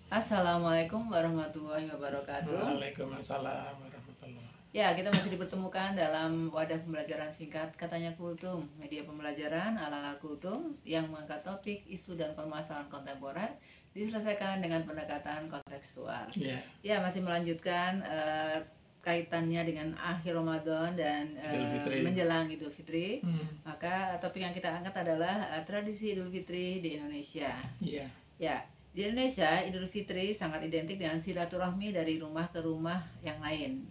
Assalamualaikum warahmatullahi wabarakatuh. Waalaikumsalam warahmatullahi. Ya, kita masih dipertemukan dalam wadah pembelajaran singkat Katanya Kultum, media pembelajaran ala-ala Kultum yang mengangkat topik, isu, dan permasalahan kontemporer diselesaikan dengan pendekatan kontekstual. Ya, masih melanjutkan kaitannya dengan akhir Ramadan dan menjelang Idul Fitri. Maka topik yang kita angkat adalah tradisi Idul Fitri di Indonesia. Ya, di Indonesia, Idul Fitri sangat identik dengan silaturahmi dari rumah ke rumah yang lain.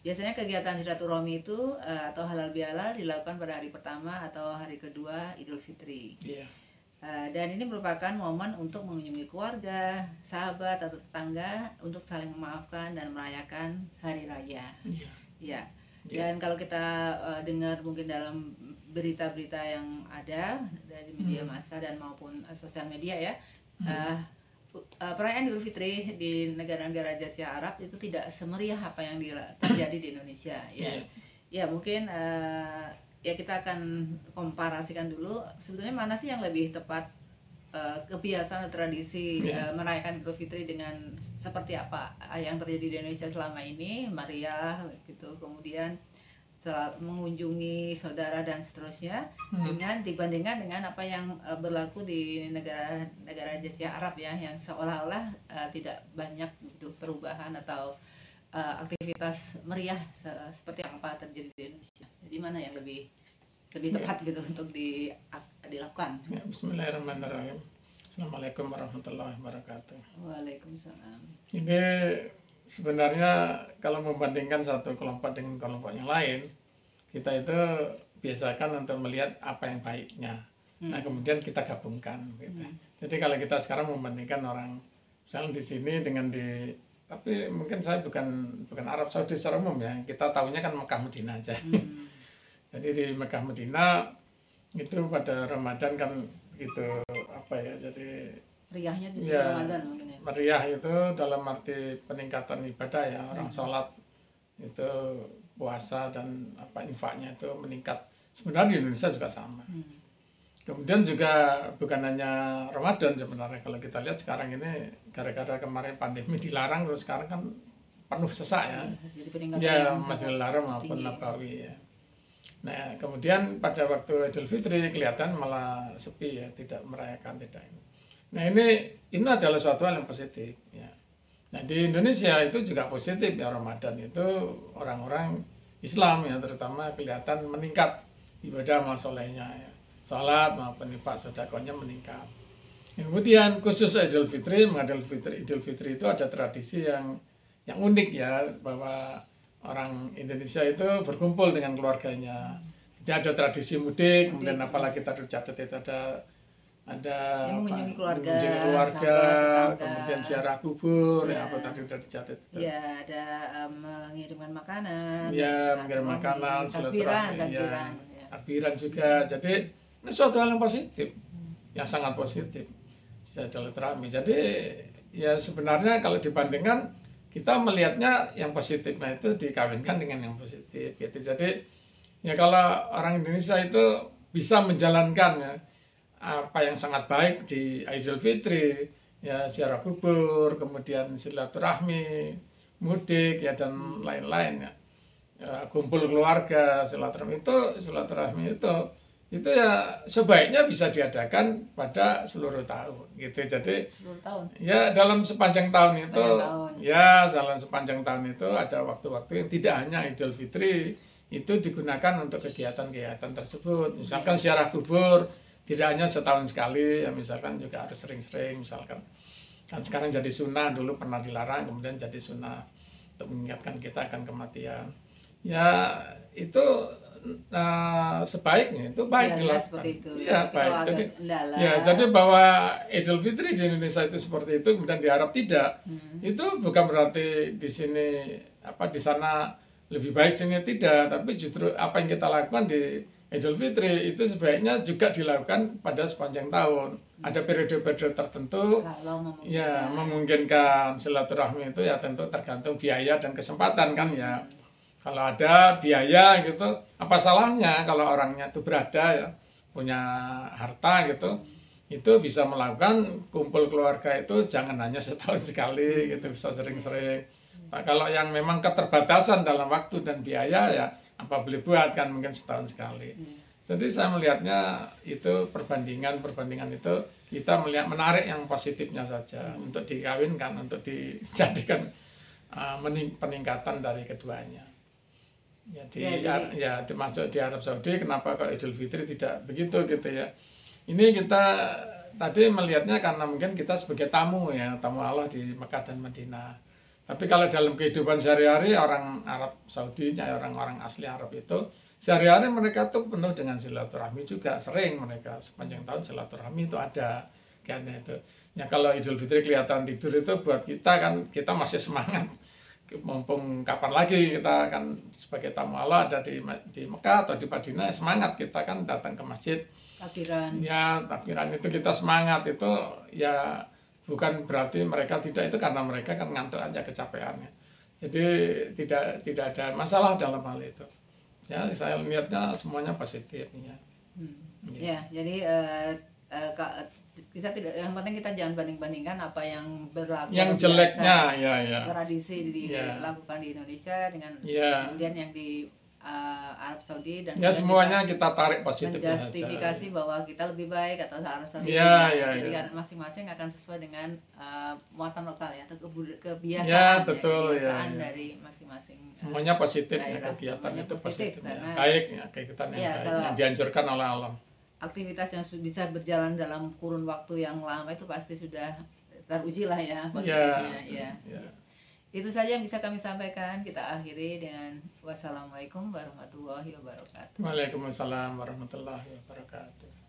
Biasanya kegiatan silaturahmi itu atau halal bihalal dilakukan pada hari pertama atau hari kedua Idul Fitri. Dan ini merupakan momen untuk mengunjungi keluarga, sahabat atau tetangga untuk saling memaafkan dan merayakan hari raya. Dan kalau kita dengar mungkin dalam berita-berita yang ada dari media massa dan maupun sosial media ya. Perayaan Idul Fitri di negara-negara Asia Arab itu tidak semeriah apa yang terjadi di Indonesia. Ya mungkin ya kita akan komparasikan dulu sebetulnya mana sih yang lebih tepat, kebiasaan atau tradisi merayakan Idul Fitri dengan seperti apa yang terjadi di Indonesia selama ini, meriah gitu, kemudian mengunjungi saudara dan seterusnya, dibandingkan dengan apa yang berlaku di negara Asia Arab ya, yang seolah-olah tidak banyak gitu perubahan atau aktivitas meriah seperti apa terjadi di Indonesia. Jadi mana yang lebih tepat gitu untuk dilakukan? Bismillahirrahmanirrahim. Assalamualaikum warahmatullahi wabarakatuh. Waalaikumsalam. Ini sebenarnya kalau membandingkan satu kelompok dengan kelompok yang lain, kita itu biasakan untuk melihat apa yang baiknya. Nah, kemudian kita gabungkan gitu. Jadi kalau kita sekarang membandingkan orang misalnya di sini dengan tapi mungkin saya bukan Arab Saudi secara umum ya. Kita tahunya kan Mekah Madinah aja. Jadi di Mekah Madinah itu pada Ramadan kan gitu jadi meriahnya di Ramadan mungkin ya. Meriah itu dalam arti peningkatan ibadah ya, orang sholat itu, puasa dan infaknya itu meningkat. Sebenarnya di Indonesia juga sama. Kemudian juga bukan hanya Ramadan sebenarnya, kalau kita lihat sekarang ini gara-gara kemarin pandemi dilarang, terus sekarang kan penuh sesak ya. Ya masih dilarang maupun Nabawi ya. Nah, kemudian pada waktu Idul Fitri kelihatan malah sepi ya, tidak merayakan, tidak ini. Nah, ini adalah suatu hal yang positif ya. Nah, di Indonesia itu juga positif ya, Ramadan itu orang-orang Islam ya terutama kelihatan meningkat ibadah amal solehnya ya. Salat maupun infak sedekahnya meningkat. Kemudian khusus Idul Fitri, Idul Fitri itu ada tradisi yang unik ya, bahwa orang Indonesia itu berkumpul dengan keluarganya. Jadi ada tradisi mudik, kemudian apalagi tadi catat itu ada mengunjungi keluarga, sahabat, kemudian ziarah kubur, ya apa tadi udah dicatat itu. Ya, ada mengirimkan makanan. Ya, mengirim makanan, silaturahmi, ya, takbiran juga. Jadi ini suatu hal yang positif, yang sangat positif. Silaturahmi. Jadi ya sebenarnya kalau dibandingkan kita melihatnya yang positifnya itu dikawinkan dengan yang positif gitu. Jadi ya kalau orang Indonesia itu bisa menjalankan ya, apa yang sangat baik di Idul Fitri ya, ziarah kubur, kemudian silaturahmi, mudik ya dan lain-lain ya. Kumpul keluarga, silaturahmi itu ya sebaiknya bisa diadakan pada seluruh tahun gitu. Jadi seluruh tahun. Ya dalam sepanjang tahun itu ya dalam sepanjang tahun itu ada waktu-waktu yang tidak hanya Idul Fitri itu digunakan untuk kegiatan-kegiatan tersebut. Misalkan ziarah kubur tidak hanya setahun sekali ya, misalkan juga harus sering-sering, misalkan kan sekarang jadi sunnah, dulu pernah dilarang kemudian jadi sunnah untuk mengingatkan kita akan kematian. Ya itu sebaiknya itu baik dilakukan. Ya, baik. Jadi bahwa Idul Fitri di Indonesia itu seperti itu, kemudian di Arab tidak. Itu bukan berarti di sini di sana lebih baik, sini tidak, tapi justru apa yang kita lakukan di Idul Fitri itu sebaiknya juga dilakukan pada sepanjang tahun. Ada periode-periode tertentu ya memungkinkan silaturahmi itu ya tentu tergantung biaya dan kesempatan kan ya. Kalau ada biaya gitu, apa salahnya kalau orangnya itu berada ya, punya harta gitu, itu bisa melakukan kumpul keluarga itu jangan hanya setahun sekali gitu, bisa sering-sering. Nah, kalau yang memang keterbatasan dalam waktu dan biaya ya apa boleh buat kan mungkin setahun sekali. Jadi saya melihatnya itu perbandingan itu kita melihat menarik yang positifnya saja untuk dikawinkan, untuk dijadikan peningkatan dari keduanya. Jadi ya termasuk di Arab Saudi, kenapa kok Idul Fitri tidak begitu gitu ya. Ini kita tadi melihatnya karena mungkin kita sebagai tamu ya, tamu Allah di Mekah dan Madinah. Tapi kalau dalam kehidupan sehari-hari orang Arab Saudi, orang-orang asli Arab itu, sehari-hari mereka tuh penuh dengan silaturahmi juga, sering mereka sepanjang tahun silaturahmi itu ada kayaknya itu. Ya kalau Idul Fitri kelihatan tidur itu buat kita kan kita masih semangat. Mumpung kapan lagi kita kan sebagai tamu Allah ada di Mekah atau di Madinah, semangat kita kan datang ke masjid. Takbiran. Ya, takbiran itu kita semangat itu ya bukan berarti mereka tidak, itu karena mereka kan ngantuk aja kecapeannya. Jadi tidak ada masalah dalam hal itu. Ya, saya lihatnya semuanya positif ya. Ya, jadi kita tidak, yang penting kita jangan banding-bandingkan apa yang berlaku yang jeleknya ya. Tradisi dilakukan di Indonesia dengan kemudian yang di Arab Saudi, dan ya semuanya kita tarik positifnya menjustifikasi bahwa kita lebih baik atau Arab Saudi. Jadi kan masing-masing akan sesuai dengan muatan lokal ya, atau kebiasaan dari masing-masing. Semuanya positif ya, kegiatan itu positif ya. Baik ya, kegiatan yang dianjurkan oleh Allah. Aktivitas yang bisa berjalan dalam kurun waktu yang lama itu pasti sudah teruji lah ya positifnya. Itu saja yang bisa kami sampaikan. Kita akhiri dengan wassalamualaikum warahmatullahi wabarakatuh. Waalaikumsalam warahmatullahi wabarakatuh.